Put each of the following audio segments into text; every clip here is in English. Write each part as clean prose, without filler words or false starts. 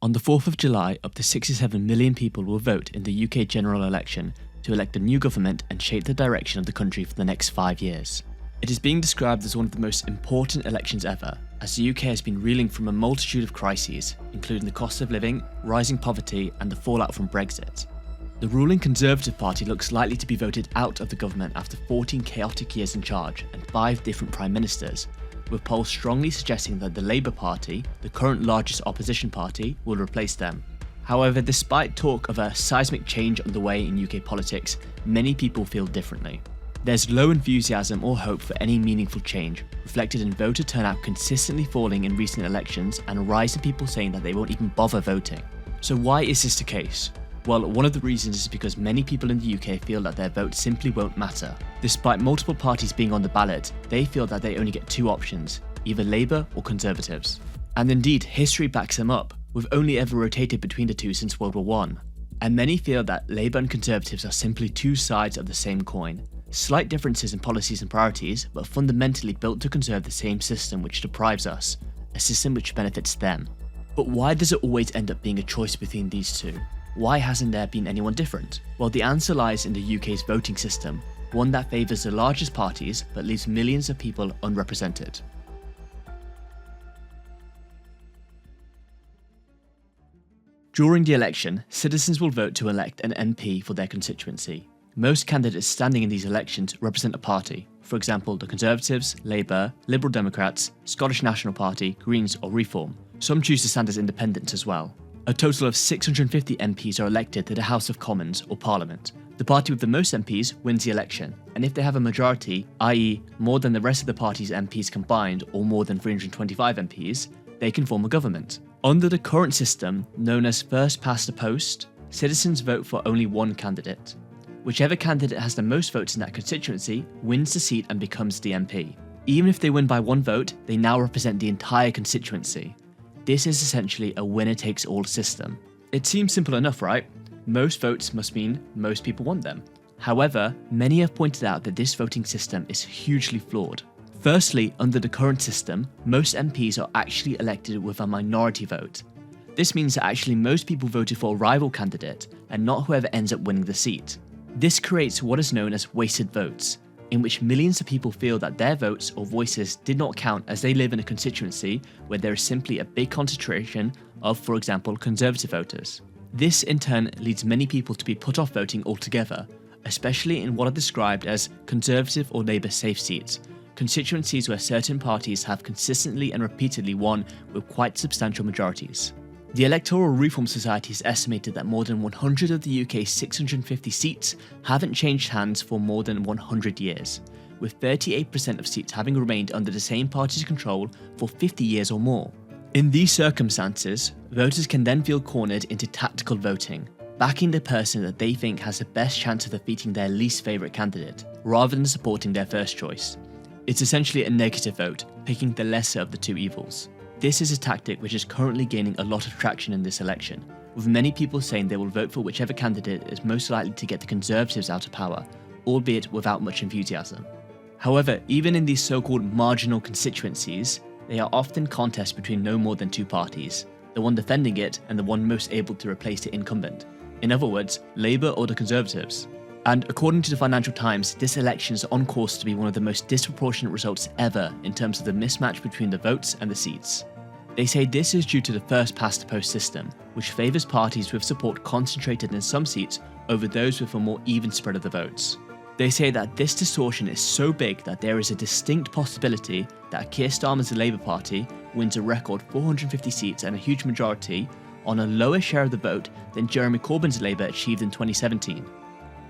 On the 4th of July, up to 67 million people will vote in the UK general election to elect a new government and shape the direction of the country for the next 5 years. It is being described as one of the most important elections ever, as the UK has been reeling from a multitude of crises, including the cost of living, rising poverty, and the fallout from Brexit. The ruling Conservative Party looks likely to be voted out of the government after 14 chaotic years in charge and 5 different prime ministers, with polls strongly suggesting that the Labour Party, the current largest opposition party, will replace them. However, despite talk of a seismic change underway in UK politics, many people feel differently. There's low enthusiasm or hope for any meaningful change, reflected in voter turnout consistently falling in recent elections and a rise in people saying that they won't even bother voting. So why is this the case? Well, one of the reasons is because many people in the UK feel that their vote simply won't matter. Despite multiple parties being on the ballot, they feel that they only get 2 options, either Labour or Conservatives. And indeed, history backs them up, with only ever rotated between the two since World War I. And many feel that Labour and Conservatives are simply 2 sides of the same coin. Slight differences in policies and priorities, but fundamentally built to conserve the same system which deprives us, a system which benefits them. But why does it always end up being a choice between these two? Why hasn't there been anyone different? Well, the answer lies in the UK's voting system, one that favours the largest parties but leaves millions of people unrepresented. During the election, citizens will vote to elect an MP for their constituency. Most candidates standing in these elections represent a party, for example the Conservatives, Labour, Liberal Democrats, Scottish National Party, Greens or Reform. Some choose to stand as independents as well. A total of 650 MPs are elected to the House of Commons or Parliament. The party with the most MPs wins the election, and if they have a majority, i.e. more than the rest of the party's MPs combined or more than 325 MPs, they can form a government. Under the current system, known as first past the post, citizens vote for only one candidate. Whichever candidate has the most votes in that constituency wins the seat and becomes the MP. Even if they win by 1 vote, they now represent the entire constituency. This is essentially a winner-takes-all system. It seems simple enough, right? Most votes must mean most people want them. However, many have pointed out that this voting system is hugely flawed. Firstly, under the current system, most MPs are actually elected with a minority vote. This means that actually most people voted for a rival candidate and not whoever ends up winning the seat. This creates what is known as wasted votes, in which millions of people feel that their votes or voices did not count as they live in a constituency where there is simply a big concentration of, for example, Conservative voters. This in turn leads many people to be put off voting altogether, especially in what are described as Conservative or Labour safe seats, constituencies where certain parties have consistently and repeatedly won with quite substantial majorities. The Electoral Reform Society has estimated that more than 100 of the UK's 650 seats haven't changed hands for more than 100 years, with 38% of seats having remained under the same party's control for 50 years or more. In these circumstances, voters can then feel cornered into tactical voting, backing the person that they think has the best chance of defeating their least favourite candidate, rather than supporting their first choice. It's essentially a negative vote, picking the lesser of the 2 evils. This is a tactic which is currently gaining a lot of traction in this election, with many people saying they will vote for whichever candidate is most likely to get the Conservatives out of power, albeit without much enthusiasm. However, even in these so-called marginal constituencies, they are often contests between no more than 2 parties, the one defending it and the one most able to replace the incumbent. In other words, Labour or the Conservatives. And according to the Financial Times, this election is on course to be one of the most disproportionate results ever in terms of the mismatch between the votes and the seats. They say this is due to the first past the post system, which favours parties with support concentrated in some seats over those with a more even spread of the votes. They say that this distortion is so big that there is a distinct possibility that Keir Starmer's Labour Party wins a record 450 seats and a huge majority on a lower share of the vote than Jeremy Corbyn's Labour achieved in 2017.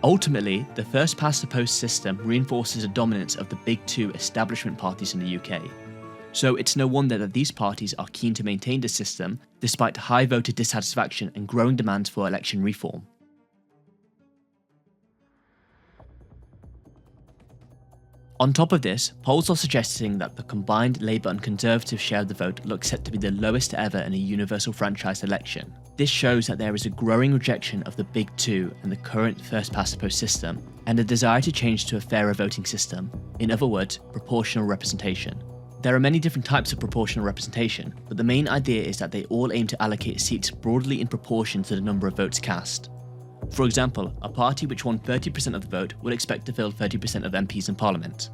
Ultimately, the first past the post system reinforces the dominance of the big 2 establishment parties in the UK. So it's no wonder that these parties are keen to maintain the system despite high voter dissatisfaction and growing demands for election reform. On top of this, polls are suggesting that the combined Labour and Conservative share of the vote looks set to be the lowest ever in a universal franchise election. This shows that there is a growing rejection of the big 2 and the current first past the post system, and a desire to change to a fairer voting system, in other words, proportional representation. There are many different types of proportional representation, but the main idea is that they all aim to allocate seats broadly in proportion to the number of votes cast. For example, a party which won 30% of the vote would expect to fill 30% of MPs in Parliament.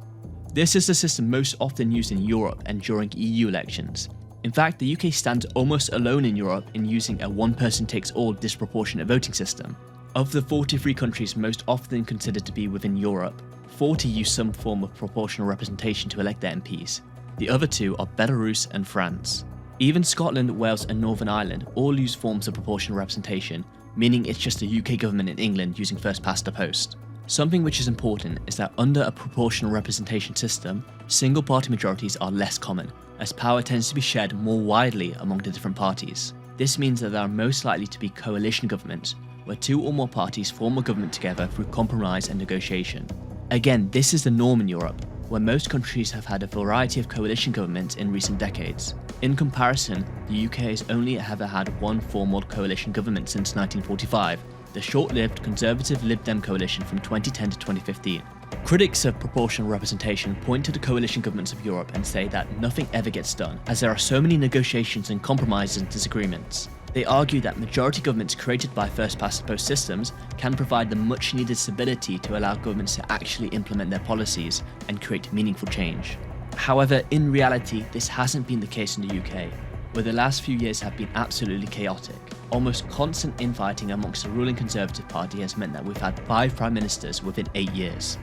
This is the system most often used in Europe and during EU elections. In fact, the UK stands almost alone in Europe in using a one-person-takes-all disproportionate voting system. Of the 43 countries most often considered to be within Europe, 40 use some form of proportional representation to elect their MPs. The other two are Belarus and France. Even Scotland, Wales and Northern Ireland all use forms of proportional representation, meaning it's just the UK government in England using first past the post. Something which is important is that under a proportional representation system, single party majorities are less common, as power tends to be shared more widely among the different parties. This means that there are most likely to be coalition governments, where two or more parties form a government together through compromise and negotiation. Again, this is the norm in Europe, where most countries have had a variety of coalition governments in recent decades. In comparison, the UK has only ever had one formal coalition government since 1945, the short-lived Conservative Lib Dem coalition from 2010 to 2015. Critics of proportional representation point to the coalition governments of Europe and say that nothing ever gets done, as there are so many negotiations and compromises and disagreements. They argue that majority governments created by first-past-the-post systems can provide the much-needed stability to allow governments to actually implement their policies and create meaningful change. However, in reality, this hasn't been the case in the UK, where the last few years have been absolutely chaotic. Almost constant infighting amongst the ruling Conservative Party has meant that we've had 5 Prime Ministers within 8 years.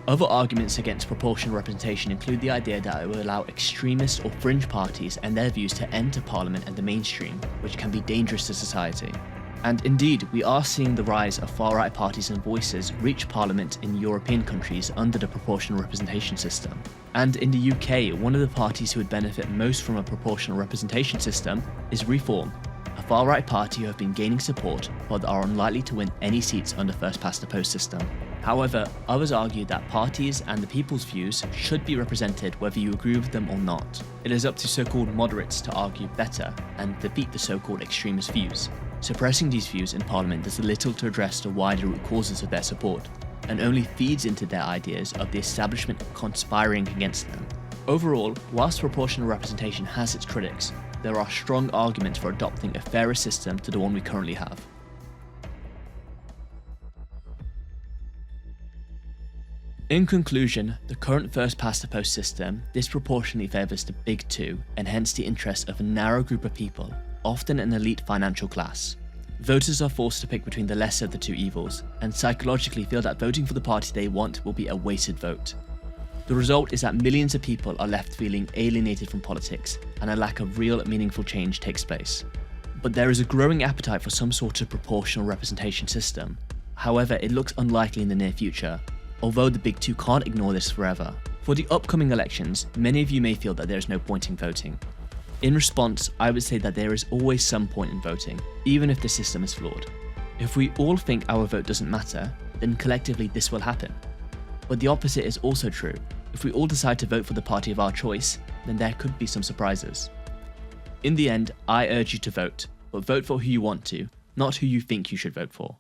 Other arguments against proportional representation include the idea that it will allow extremist or fringe parties and their views to enter Parliament and the mainstream, which can be dangerous to society. And indeed, we are seeing the rise of far-right parties and voices reach Parliament in European countries under the proportional representation system. And in the UK, one of the parties who would benefit most from a proportional representation system is Reform, a far-right party who have been gaining support but are unlikely to win any seats under first-past-the-post system. However, others argue that parties and the people's views should be represented whether you agree with them or not. It is up to so-called moderates to argue better and defeat the so-called extremist views. Suppressing these views in Parliament does little to address the wider root causes of their support, and only feeds into their ideas of the establishment conspiring against them. Overall, whilst proportional representation has its critics, there are strong arguments for adopting a fairer system to the one we currently have. In conclusion, the current first-past-the-post system disproportionately favours the big two and hence the interests of a narrow group of people, often an elite financial class. Voters are forced to pick between the lesser of the two evils, and psychologically feel that voting for the party they want will be a wasted vote. The result is that millions of people are left feeling alienated from politics, and a lack of real meaningful change takes place. But there is a growing appetite for some sort of proportional representation system. However, it looks unlikely in the near future, although the big two can't ignore this forever. For the upcoming elections, many of you may feel that there is no point in voting. In response, I would say that there is always some point in voting, even if the system is flawed. If we all think our vote doesn't matter, then collectively this will happen. But the opposite is also true. If we all decide to vote for the party of our choice, then there could be some surprises. In the end, I urge you to vote, but vote for who you want to, not who you think you should vote for.